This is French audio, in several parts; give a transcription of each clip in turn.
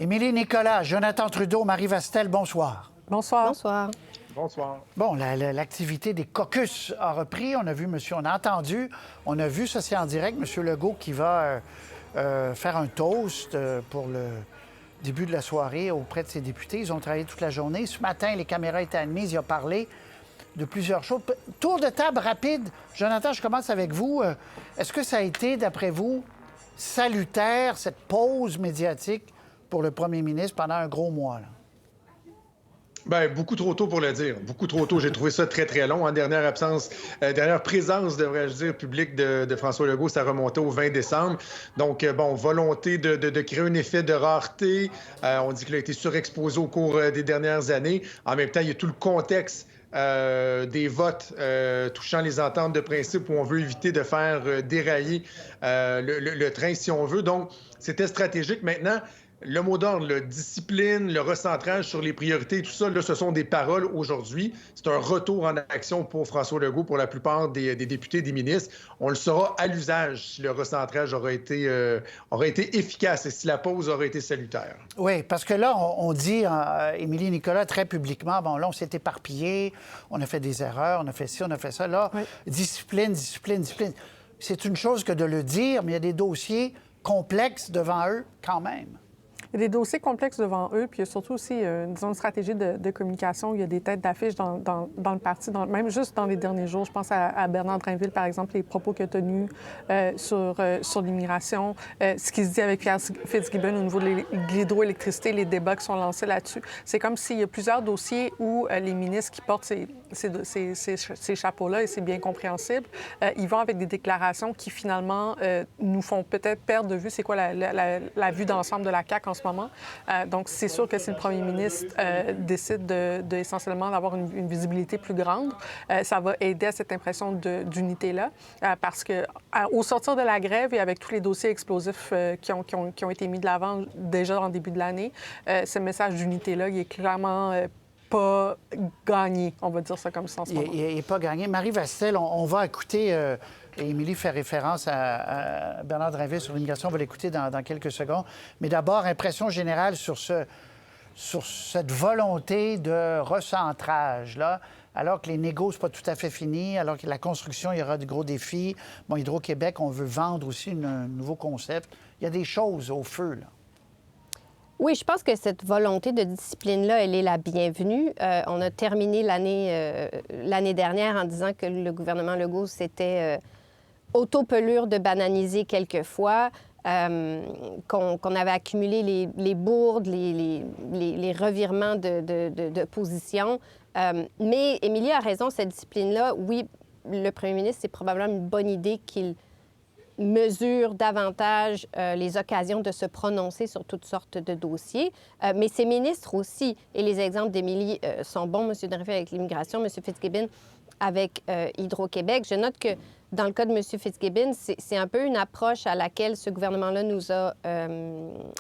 Émilie Nicolas, Jonathan Trudeau, Marie Vastel, bonsoir. Bonsoir. Bonsoir. Bonsoir. Bon, l'activité des caucus a repris. On a vu, on a entendu, on a vu, ça c'est en direct, M. Legault qui va faire un toast pour le début de la soirée auprès de ses députés. Ils ont travaillé toute la journée. Ce matin, les caméras étaient admises. Il a parlé de plusieurs choses. Tour de table rapide. Jonathan, je commence avec vous. Est-ce que ça a été, d'après vous, salutaire, cette pause médiatique pour le premier ministre pendant un gros mois, là? Bien, beaucoup trop tôt pour le dire. Beaucoup trop tôt. J'ai trouvé ça très, très long. En dernière présence, devrais-je dire, publique de François Legault, ça remontait au 20 décembre. Donc, bon, volonté de créer un effet de rareté. On dit qu'il a été surexposé au cours des dernières années. En même temps, il y a tout le contexte des votes touchant les ententes de principe où on veut éviter de faire dérailler le train, si on veut. Donc, c'était stratégique. Maintenant, le mot d'ordre, la discipline, le recentrage sur les priorités, tout ça, là, ce sont des paroles aujourd'hui. C'est un retour en action pour François Legault, pour la plupart des députés, des ministres. On le saura à l'usage si le recentrage aura été efficace et si la pause aura été salutaire. Oui, parce que là, on dit, Émilie Nicolas, très publiquement, bon, là, on s'est éparpillé, on a fait des erreurs, on a fait ci, on a fait ça. Là, oui. Discipline. C'est une chose que de le dire, mais il y a des dossiers complexes devant eux quand même. Il y a des dossiers complexes devant eux, puis il y a surtout aussi, disons, une stratégie de communication. Il y a des têtes d'affiche dans le parti, même juste dans les derniers jours. Je pense à Bernard Drinville, par exemple, les propos qu'il a tenus sur l'immigration, ce qu'il se dit avec Pierre Fitzgibbon au niveau de l'hydroélectricité, les débats qui sont lancés là-dessus. C'est comme s'il y a plusieurs dossiers où les ministres qui portent ces chapeaux-là, et c'est bien compréhensible, ils vont avec des déclarations qui, finalement, nous font peut-être perdre de vue c'est quoi la vue d'ensemble de la CAQ en ce moment. Donc, c'est sûr que si le premier ministre décide essentiellement d'avoir une visibilité plus grande, ça va aider à cette impression d'unité-là. Parce que au sortir de la grève et avec tous les dossiers explosifs qui ont été mis de l'avant déjà en début de l'année, ce message d'unité-là, il est clairement pas gagné, on va dire ça comme ça en ce moment. Il n'est pas gagné. Marie Vastel, on va écouter... Émilie fait référence à Bernard Drinville sur l'immigration. On va l'écouter dans quelques secondes. Mais d'abord, impression générale sur cette volonté de recentrage, là, alors que les négos, c'est pas tout à fait fini, alors que la construction, il y aura de gros défis. Bon, Hydro-Québec, on veut vendre aussi un nouveau concept. Il y a des choses au feu, là. Oui, je pense que cette volonté de discipline-là, elle est la bienvenue. On a terminé l'année dernière en disant que le gouvernement Legault s'était autopelure de bananiser quelquefois, qu'on avait accumulé les bourdes, les revirements de position. Mais Émilie a raison, cette discipline-là, oui, le premier ministre, c'est probablement une bonne idée qu'il mesure davantage les occasions de se prononcer sur toutes sortes de dossiers. Mais ces ministres aussi, et les exemples d'Émilie sont bons, M. Drinville avec l'immigration, M. Fitzgibbon avec Hydro-Québec. Je note que dans le cas de M. Fitzgibbon, c'est un peu une approche à laquelle ce gouvernement-là nous a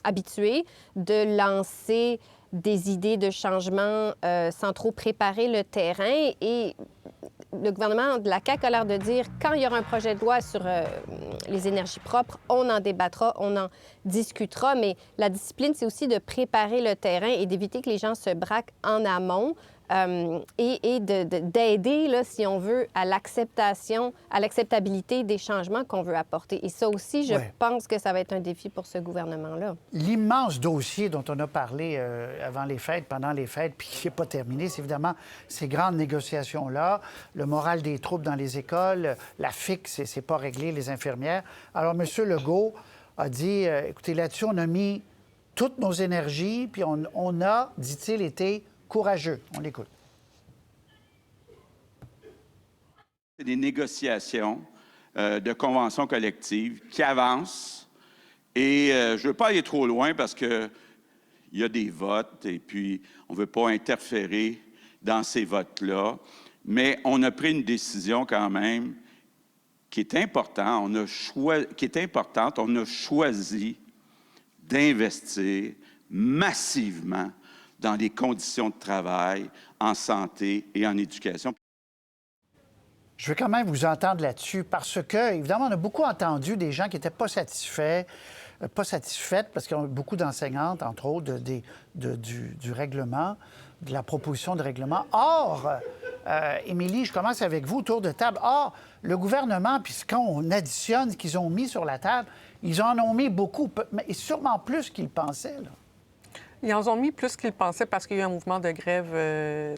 habitués, de lancer des idées de changement sans trop préparer le terrain. Et le gouvernement de la CAQ a l'air de dire, quand il y aura un projet de loi sur les énergies propres, on en débattra, on en discutera. Mais la discipline, c'est aussi de préparer le terrain et d'éviter que les gens se braquent en amont. Et d'aider, là, si on veut, à l'acceptabilité des changements qu'on veut apporter. Et ça aussi, je pense que ça va être un défi pour ce gouvernement-là. L'immense dossier dont on a parlé avant les fêtes, pendant les fêtes, puis qui n'est pas terminé, c'est évidemment ces grandes négociations-là, le moral des troupes dans les écoles, la FIC, c'est pas réglé, les infirmières. Alors, M. Legault a dit, écoutez, là-dessus, on a mis toutes nos énergies, puis on a, dit-il, été courageux. On l'écoute. C'est des négociations de conventions collectives qui avancent. Et je ne veux pas aller trop loin parce qu'il y a des votes et puis on ne veut pas interférer dans ces votes-là. Mais on a pris une décision quand même qui est importante. On a choisi d'investir massivement dans les conditions de travail, en santé et en éducation. Je veux quand même vous entendre là-dessus parce que, évidemment, on a beaucoup entendu des gens qui n'étaient pas satisfaits pas satisfaite parce qu'il y a beaucoup d'enseignantes, entre autres, du règlement, de la proposition de règlement. Or, Émilie, je commence avec vous, tour de table. Or, le gouvernement, puis quand on additionne ce qu'ils ont mis sur la table, ils en ont mis beaucoup, mais sûrement plus qu'ils pensaient, là. Ils en ont mis plus qu'ils pensaient parce qu'il y a eu un mouvement de grève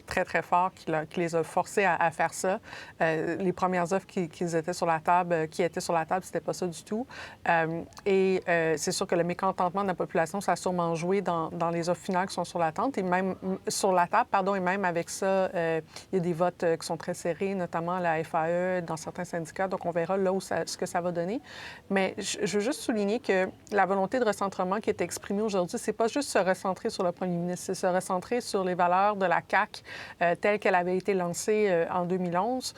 très, très fort qui les a forcés à faire ça. Les premières offres qui étaient sur la table, c'était pas ça du tout. C'est sûr que le mécontentement de la population, ça a sûrement joué dans les offres finales qui sont sur la table, et même sur la table, pardon, et même avec ça, il y a des votes qui sont très serrés, notamment à la FAE, dans certains syndicats. Donc, on verra là ce que ça va donner. Mais je veux juste souligner que la volonté de recentrement qui est exprimée aujourd'hui, c'est pas juste se recentrer sur le premier ministre, c'est se recentrer sur les valeurs de la CAQ telles qu'elle avait été lancée en 2011.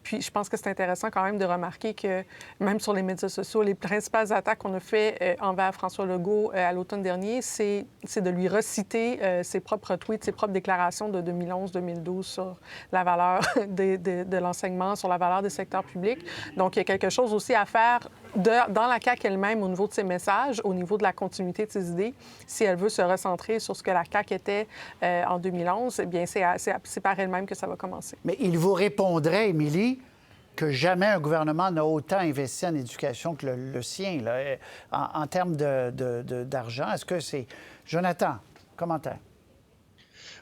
Puis je pense que c'est intéressant quand même de remarquer que même sur les médias sociaux, les principales attaques qu'on a fait envers François Legault à l'automne dernier, c'est de lui reciter ses propres tweets, ses propres déclarations de 2011-2012 sur la valeur de l'enseignement, sur la valeur des secteurs publics. Donc, il y a quelque chose aussi à faire dans la CAQ elle-même au niveau de ses messages, au niveau de la continuité de ses idées. Si elle veut se recentrer sur ce que la CAQ était en 2011, eh bien, c'est par elle-même que ça va commencer. Mais il vous répondrait, Émilie, que jamais un gouvernement n'a autant investi en éducation que le sien, là, en termes d'argent. Est-ce que c'est... Jonathan, commentaire.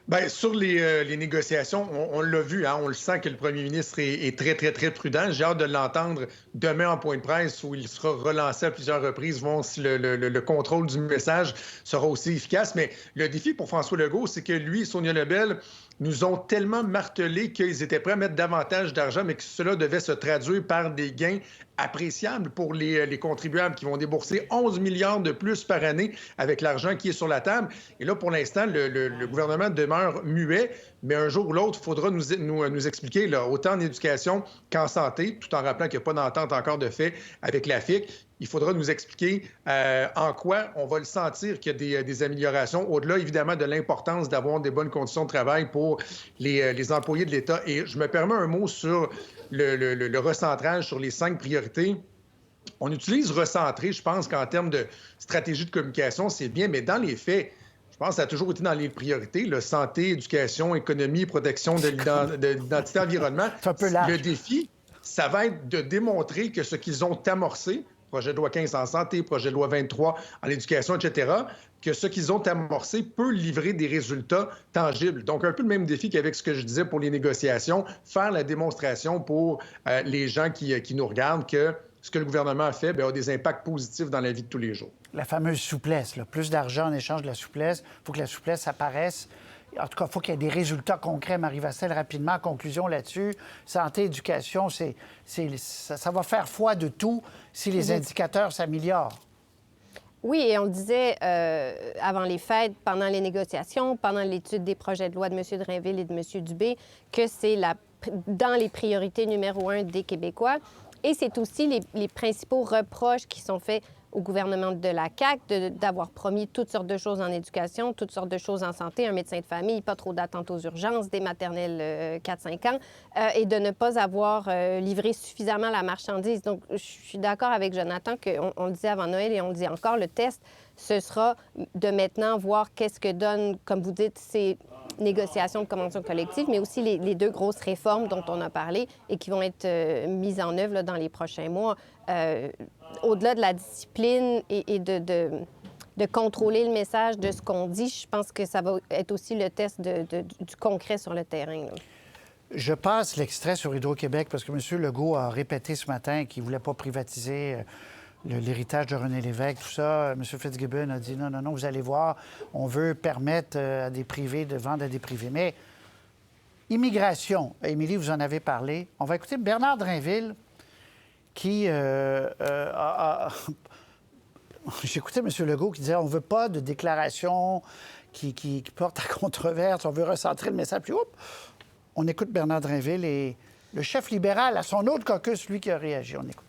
Bien, sur les négociations, on l'a vu, hein, on le sent que le premier ministre est très, très, très prudent. J'ai hâte de l'entendre demain en point de presse où il sera relancé à plusieurs reprises, voir si le contrôle du message sera aussi efficace. Mais le défi pour François Legault, c'est que lui et Sonia Lebel nous ont tellement martelé qu'ils étaient prêts à mettre davantage d'argent, mais que cela devait se traduire par des gains appréciables pour les contribuables qui vont débourser 11 milliards de plus par année avec l'argent qui est sur la table. Et là, pour l'instant, le gouvernement demeure muet, mais un jour ou l'autre, il faudra nous expliquer, là, autant en éducation qu'en santé, tout en rappelant qu'il n'y a pas d'entente encore de fait avec la FIC. Il faudra nous expliquer en quoi on va le sentir qu'il y a des améliorations, au-delà, évidemment, de l'importance d'avoir des bonnes conditions de travail pour les employés de l'État. Et je me permets un mot sur le recentrage sur les 5 priorités. On utilise recentrer, je pense qu'en termes de stratégie de communication, c'est bien, mais dans les faits, je pense que ça a toujours été dans les priorités, là, santé, éducation, économie, protection de l'identité, environnement. C'est un peu large. Le défi, ça va être de démontrer que ce qu'ils ont amorcé, projet de loi 15 en santé, projet de loi 23 en éducation, etc., que ce qu'ils ont amorcé peut livrer des résultats tangibles. Donc, un peu le même défi qu'avec ce que je disais pour les négociations, faire la démonstration pour les gens qui nous regardent que ce que le gouvernement a fait a des impacts positifs dans la vie de tous les jours. La fameuse souplesse, là. Plus d'argent en échange de la souplesse. Il faut que la souplesse apparaisse. En tout cas, il faut qu'il y ait des résultats concrets. Marie-Vasselle, rapidement, conclusion là-dessus. Santé, éducation, ça va faire foi de tout si les indicateurs s'améliorent. Oui, et on le disait avant les fêtes, pendant les négociations, pendant l'étude des projets de loi de M. Drainville et de M. Dubé, que c'est dans les priorités numéro 1 des Québécois. Et c'est aussi les principaux reproches qui sont faits au gouvernement de la CAQ d'avoir promis toutes sortes de choses en éducation, toutes sortes de choses en santé, un médecin de famille, pas trop d'attentes aux urgences, des maternelles 4-5 ans, et de ne pas avoir livré suffisamment la marchandise. Donc, je suis d'accord avec Jonathan qu'on le disait avant Noël et on le dit encore, le test, ce sera de maintenant voir qu'est-ce que donne, comme vous dites, ces négociations de convention collective, mais aussi les 2 grosses réformes dont on a parlé et qui vont être mises en œuvre là, dans les prochains mois. Au-delà de la discipline et de contrôler le message de ce qu'on dit, je pense que ça va être aussi le test du concret sur le terrain, là. Je passe l'extrait sur Hydro-Québec parce que M. Legault a répété ce matin qu'il ne voulait pas privatiser l'héritage de René Lévesque, tout ça. M. Fitzgibbon a dit non, vous allez voir, on veut permettre à des privés de vendre à des privés. Mais immigration, Émilie, vous en avez parlé. On va écouter Bernard Drainville qui J'écoutais M. Legault qui disait on ne veut pas de déclaration qui porte à controverse, on veut recentrer le message. Puis, on écoute Bernard Drainville et le chef libéral à son autre caucus, lui, qui a réagi. On écoute.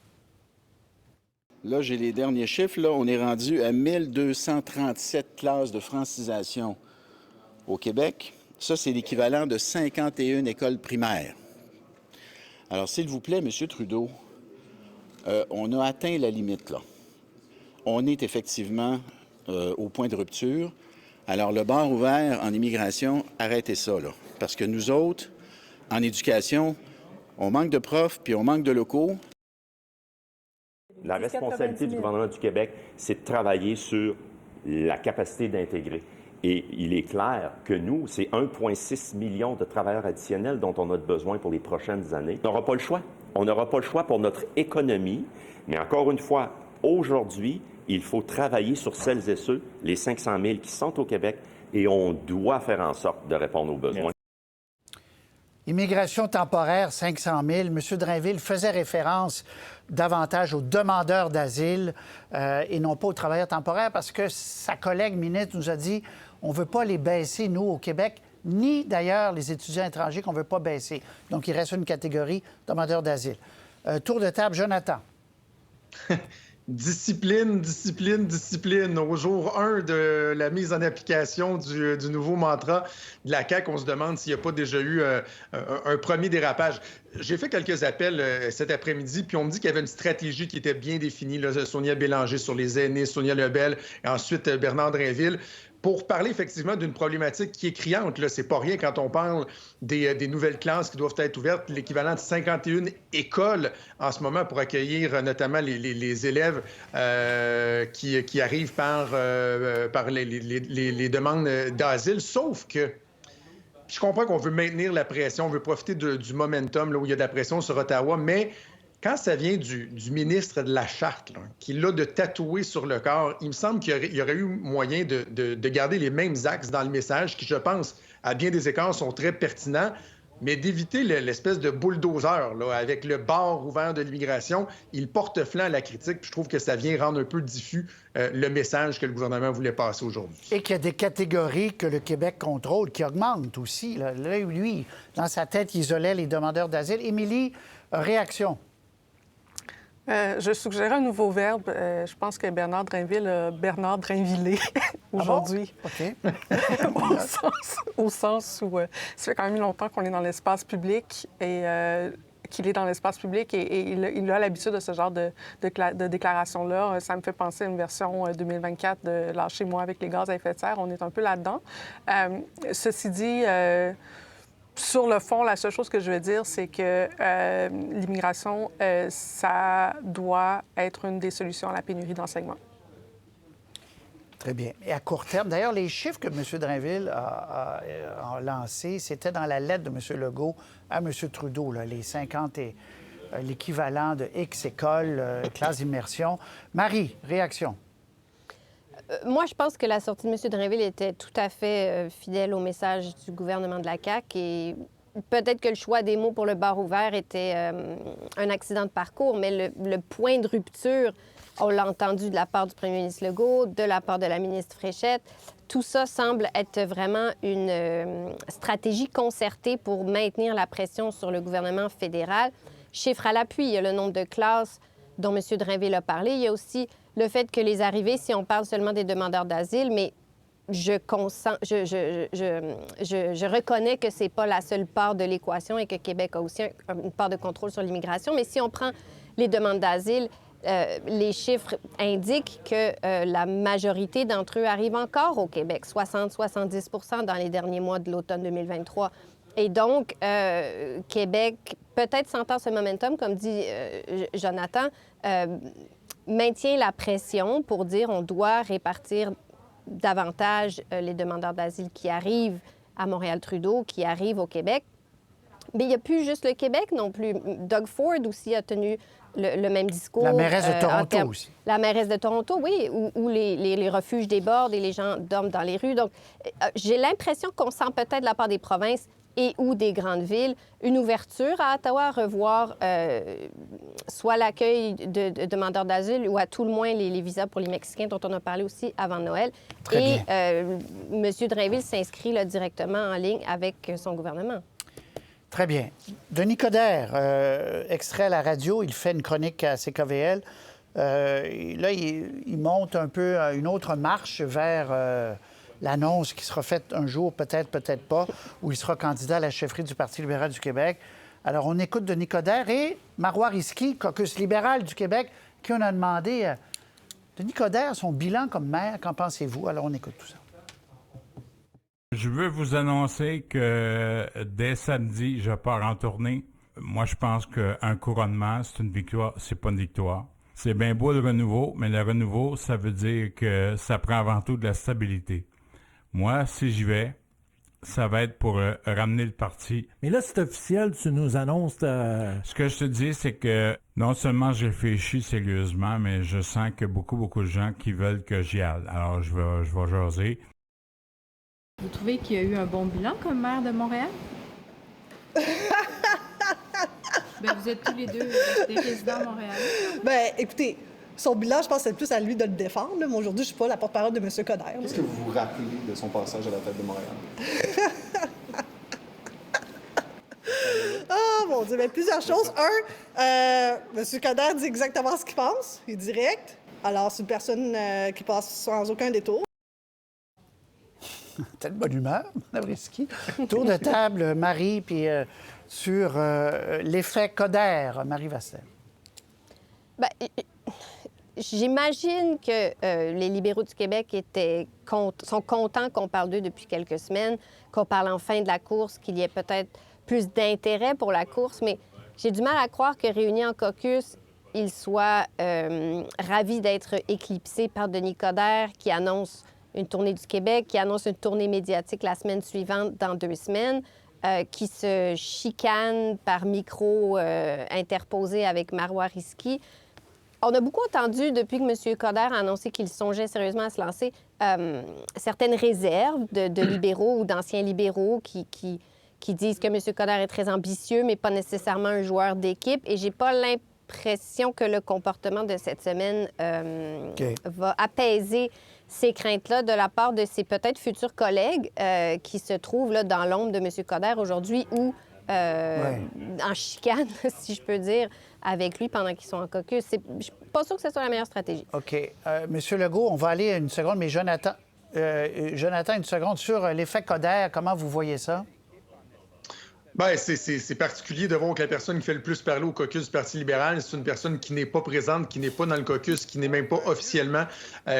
Là, j'ai les derniers chiffres. Là, on est rendu à 1237 classes de francisation au Québec. Ça, c'est l'équivalent de 51 écoles primaires. Alors, s'il vous plaît, M. Trudeau, on a atteint la limite, là. on est effectivement au point de rupture. Alors, le bar ouvert en immigration, arrêtez ça, là. Parce que nous autres, en éducation, on manque de profs puis on manque de locaux. La responsabilité du gouvernement du Québec, c'est de travailler sur la capacité d'intégrer. Et il est clair que nous, c'est 1,6 million de travailleurs additionnels dont on a besoin pour les prochaines années. On n'aura pas le choix. On n'aura pas le choix pour notre économie. Mais encore une fois, aujourd'hui, il faut travailler sur celles et ceux, les 500 000 qui sont au Québec, et on doit faire en sorte de répondre aux besoins. Merci. Immigration temporaire, 500 000. M. Drainville faisait référence davantage aux demandeurs d'asile et non pas aux travailleurs temporaires parce que sa collègue ministre nous a dit on ne veut pas les baisser, nous, au Québec, ni d'ailleurs les étudiants étrangers qu'on ne veut pas baisser. Donc, il reste une catégorie demandeurs d'asile. Tour de table, Jonathan. Discipline, discipline, discipline. Au jour 1 de la mise en application du nouveau mantra de la CAQ, on se demande s'il n'y a pas déjà eu un premier dérapage. J'ai fait quelques appels cet après-midi, puis on me dit qu'il y avait une stratégie qui était bien définie. Là, Sonia Bélanger sur les aînés, Sonia Lebel, et ensuite Bernard Drainville, pour parler effectivement d'une problématique qui est criante. Là, c'est pas rien quand on parle des nouvelles classes qui doivent être ouvertes, l'équivalent de 51 écoles en ce moment pour accueillir notamment les élèves qui arrivent par les demandes d'asile. Sauf que je comprends qu'on veut maintenir la pression, on veut profiter du momentum là où il y a de la pression sur Ottawa, mais quand ça vient du ministre de la Charte, là, qui l'a de tatouer sur le corps, il me semble qu'il y aurait eu moyen de garder les mêmes axes dans le message qui, je pense, à bien des écarts, sont très pertinents, mais d'éviter l'espèce de bulldozer là, avec le bar ouvert de l'immigration. Il porte flanc à la critique, puis je trouve que ça vient rendre un peu diffus le message que le gouvernement voulait passer aujourd'hui. Et qu'il y a des catégories que le Québec contrôle qui augmentent aussi. Là, lui, dans sa tête, il isolait les demandeurs d'asile. Émilie, réaction? Je suggérais un nouveau verbe. Je pense que Bernard Drainville a Bernard Drainvillé aujourd'hui. Ah bon? OK. au sens où ça fait quand même longtemps qu'on est dans l'espace public et qu'il est dans l'espace public et il a l'habitude de ce genre de déclaration-là. Ça me fait penser à une version 2024 de « Lâchez-moi avec les gaz à effet de serre ». On est un peu là-dedans. Ceci dit... Sur le fond, la seule chose que je veux dire, c'est que l'immigration, ça doit être une des solutions à la pénurie d'enseignement. Très bien. Et à court terme, d'ailleurs, les chiffres que M. Drainville a lancés, c'était dans la lettre de M. Legault à M. Trudeau, là, les 50 et l'équivalent de X écoles, classe d'immersion. Marie, réaction? Moi, je pense que la sortie de M. Drainville était tout à fait fidèle au message du gouvernement de la CAQ et peut-être que le choix des mots pour le bar ouvert était un accident de parcours, mais le point de rupture, on l'a entendu de la part du premier ministre Legault, de la part de la ministre Fréchette, tout ça semble être vraiment une stratégie concertée pour maintenir la pression sur le gouvernement fédéral. Chiffre à l'appui, il y a le nombre de classes dont M. Drainville a parlé, il y a aussi le fait que les arrivées, si on parle seulement des demandeurs d'asile, mais je reconnais que ce n'est pas la seule part de l'équation et que Québec a aussi une part de contrôle sur l'immigration. Mais si on prend les demandes d'asile, les chiffres indiquent que la majorité d'entre eux arrivent encore au Québec, 60-70 % dans les derniers mois de l'automne 2023. Et donc, Québec, peut-être sentant ce momentum, comme dit Jonathan, maintient la pression pour dire on doit répartir davantage les demandeurs d'asile qui arrivent à Montréal-Trudeau, qui arrivent au Québec. Mais il n'y a plus juste le Québec non plus. Doug Ford aussi a tenu le même discours. La mairesse de Toronto aussi. La mairesse de Toronto, oui, où les refuges débordent et les gens dorment dans les rues. Donc, j'ai l'impression qu'on sent peut-être de la part des provinces et ou des grandes villes, une ouverture à Ottawa à revoir soit l'accueil de demandeurs d'asile ou à tout le moins les visas pour les Mexicains dont on a parlé aussi avant Noël. Très bien. M. Drainville s'inscrit là, directement en ligne avec son gouvernement. Très bien. Denis Coderre, extrait à la radio, il fait une chronique à CKVL. Là, il monte un peu une autre marche vers l'annonce qui sera faite un jour, peut-être, peut-être pas, où il sera candidat à la chefferie du Parti libéral du Québec. Alors, on écoute Denis Coderre et Marois Risky, caucus libéral du Québec, qui on a demandé Denis Coderre, son bilan comme maire, qu'en pensez-vous? Alors, on écoute tout ça. Je veux vous annoncer que dès samedi, je pars en tournée. Moi, je pense qu'un couronnement, c'est une victoire, c'est pas une victoire. C'est bien beau le renouveau, mais le renouveau, ça veut dire que ça prend avant tout de la stabilité. Moi, si j'y vais, ça va être pour ramener le parti. Mais là, c'est officiel, tu nous annonces... Ce que je te dis, c'est que non seulement je réfléchis sérieusement, mais je sens que beaucoup de gens qui veulent que j'y aille. Alors, je vais jaser. Vous trouvez qu'il y a eu un bon bilan comme maire de Montréal? Ben, vous êtes tous les deux des résidents de Montréal. Ben, écoutez, son bilan, je pense que c'est plus à lui de le défendre. Là. Moi, aujourd'hui, je ne suis pas la porte-parole de M. Coderre. Qu'est-ce que vous vous rappelez de son passage à la tête de Montréal? Ah, mon Dieu, bien, plusieurs choses. M. Coderre dit exactement ce qu'il pense. Il est direct. Alors, c'est une personne qui passe sans aucun détour. T'as de bonne humeur, Mme Risky. Tour de table, Marie, puis sur l'effet Coderre, Marie Vasselle. Bien, j'imagine que les libéraux du Québec sont contents qu'on parle d'eux depuis quelques semaines, qu'on parle enfin de la course, qu'il y ait peut-être plus d'intérêt pour la course, mais j'ai du mal à croire que réunis en caucus, ils soient ravis d'être éclipsés par Denis Coderre qui annonce une tournée du Québec, qui annonce une tournée médiatique la semaine suivante, dans 2 semaines, qui se chicane par micro interposé avec Marois Risky. On a beaucoup entendu, depuis que M. Coderre a annoncé qu'il songeait sérieusement à se lancer, certaines réserves de libéraux ou d'anciens libéraux qui disent que M. Coderre est très ambitieux, mais pas nécessairement un joueur d'équipe. Et j'ai pas l'impression que le comportement de cette semaine va apaiser ces craintes-là de la part de ses peut-être futurs collègues qui se trouvent là, dans l'ombre de M. Coderre aujourd'hui ou en chicane, si je peux dire, avec lui pendant qu'ils sont en caucus. Je ne suis pas sûre que ce soit la meilleure stratégie. OK. Monsieur Legault, on va aller une seconde, mais Jonathan, une seconde sur l'effet Coderre. Comment vous voyez ça? Bien, c'est particulier de voir que la personne qui fait le plus parler au caucus du Parti libéral, c'est une personne qui n'est pas présente, qui n'est pas dans le caucus, qui n'est même pas officiellement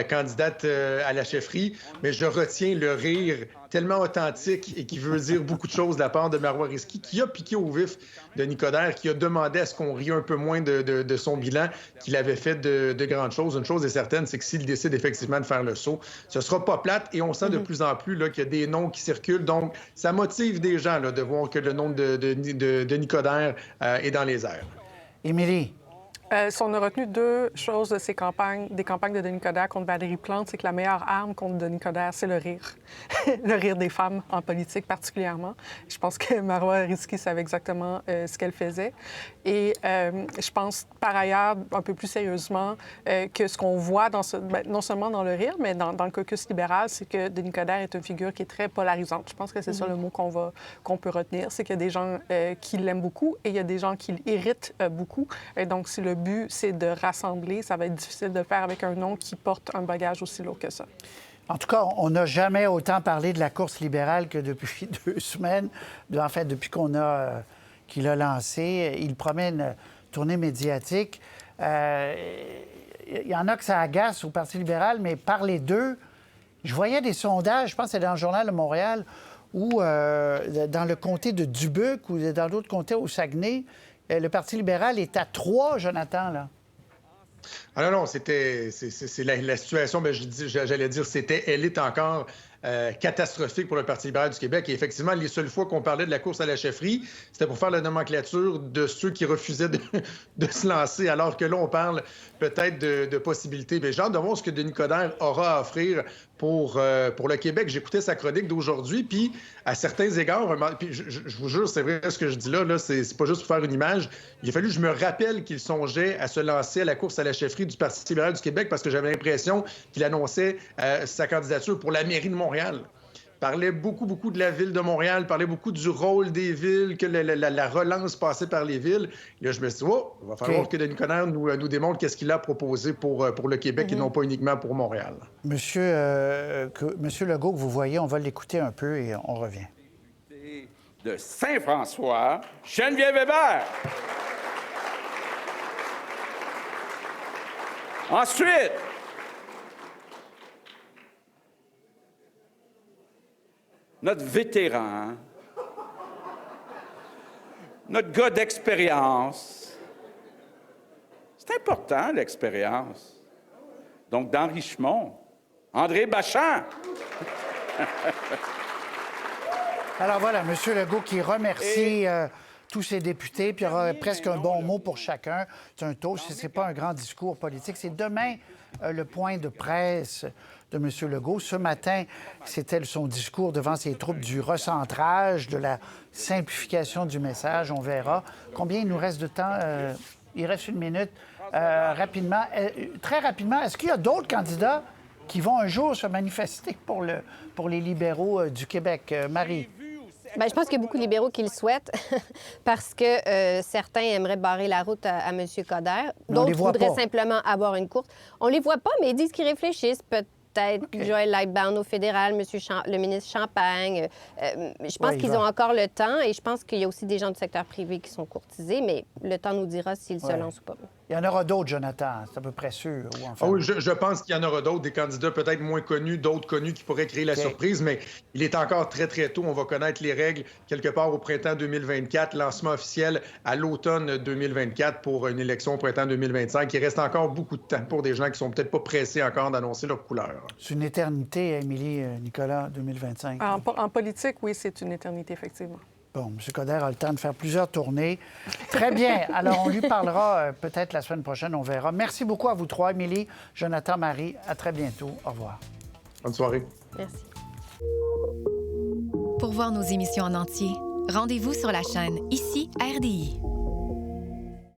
candidate à la chefferie. Mais je retiens le rire tellement authentique et qui veut dire beaucoup de choses de la part de Marois Risky, qui a piqué au vif Denis Coderre, qui a demandé à ce qu'on rie un peu moins de son bilan, qu'il avait fait de grandes choses. Une chose est certaine, c'est que s'il décide effectivement de faire le saut, ce sera pas plate et on sent de plus en plus là, qu'il y a des noms qui circulent. Donc, ça motive des gens là, de voir que le nom de Denis Coderre est dans les airs. Émilie. Si on a retenu 2 choses de ces campagnes, des campagnes de Denis Coderre contre Valérie Plante, c'est que la meilleure arme contre Denis Coderre, c'est le rire. Le rire des femmes en politique particulièrement. Je pense que Marois Risky savait exactement ce qu'elle faisait. Et je pense par ailleurs, un peu plus sérieusement, que ce qu'on voit non seulement dans le rire, mais dans le caucus libéral, c'est que Denis Coderre est une figure qui est très polarisante. Je pense que c'est ça le mot qu'on peut retenir. C'est qu'il y a des gens qui l'aiment beaucoup et il y a des gens qui l'irritent beaucoup. Et donc, si le but, c'est de rassembler, ça va être difficile de le faire avec un nom qui porte un bagage aussi lourd que ça. En tout cas, on n'a jamais autant parlé de la course libérale que depuis 2 semaines. En fait, depuis qu'il a lancé. Il promet une tournée médiatique. Il y en a que ça agace au Parti libéral, mais par les deux, je voyais des sondages, je pense que c'est dans le Journal de Montréal, ou dans le comté de Dubuque, ou dans d'autres comtés au Saguenay, le Parti libéral est à 3, Jonathan, là. Ah non, c'est la situation, j'allais dire, elle est encore catastrophique pour le Parti libéral du Québec. Et effectivement, les seules fois qu'on parlait de la course à la chefferie, c'était pour faire la nomenclature de ceux qui refusaient de se lancer, alors que là, on parle peut-être de possibilités. Mais j'ai hâte de voir ce que Denis Coderre aura à offrir pour le Québec. J'écoutais sa chronique d'aujourd'hui, puis à certains égards, puis je vous jure, c'est vrai ce que je dis là c'est pas juste pour faire une image. Il a fallu que je me rappelle qu'il songeait à se lancer à la course à la chefferie du Parti libéral du Québec parce que j'avais l'impression qu'il annonçait sa candidature pour la mairie de Montréal. Parlait beaucoup de la ville de Montréal, parlait beaucoup du rôle des villes, que la relance passait par les villes. Et là, je me suis dit, il va falloir que Denis Coderre nous démontre qu'est-ce qu'il a proposé pour le Québec et non pas uniquement pour Montréal. Monsieur Legault, que vous voyez, on va l'écouter un peu et on revient. De Saint-François, Geneviève Hébert. Ensuite, notre vétéran, notre gars d'expérience. C'est important, l'expérience. Donc, dans Richemont, André Bachand. Alors voilà, M. Legault qui remercie tous ses députés, puis il y aura presque un bon mot pour chacun. C'est un toast, ce n'est pas un grand discours politique. C'est demain le point de presse de M. Legault. Ce matin, c'était son discours devant ses troupes du recentrage, de la simplification du message. On verra. Combien il nous reste de temps? Il reste 1 minute. Rapidement, très rapidement, est-ce qu'il y a d'autres candidats qui vont un jour se manifester pour les libéraux du Québec? Marie? Bien, je pense qu'il y a beaucoup de libéraux qui le souhaitent parce que certains aimeraient barrer la route à M. Coderre. D'autres voudraient simplement avoir une course. On les voit pas, mais ils disent qu'ils réfléchissent. Peut-être Joël Lightbound au fédéral, le ministre Champagne. Je pense qu'ils ont encore le temps et je pense qu'il y a aussi des gens du secteur privé qui sont courtisés, mais le temps nous dira s'ils se lancent ou pas. Il y en aura d'autres, Jonathan, c'est à peu près sûr. Oui, je pense qu'il y en aura d'autres, des candidats peut-être moins connus, d'autres connus qui pourraient créer la surprise, mais il est encore très, très tôt. On va connaître les règles quelque part au printemps 2024, lancement officiel à l'automne 2024 pour une élection au printemps 2025. Il reste encore beaucoup de temps pour des gens qui sont peut-être pas pressés encore d'annoncer leur couleur. C'est une éternité, Émilie, Nicolas, 2025. En politique, oui, c'est une éternité, effectivement. Bon, M. Coderre a le temps de faire plusieurs tournées. Très bien. Alors, on lui parlera peut-être la semaine prochaine, on verra. Merci beaucoup à vous trois, Émilie, Jonathan, Marie. À très bientôt. Au revoir. Bonne soirée. Merci. Pour voir nos émissions en entier, rendez-vous sur la chaîne Ici RDI.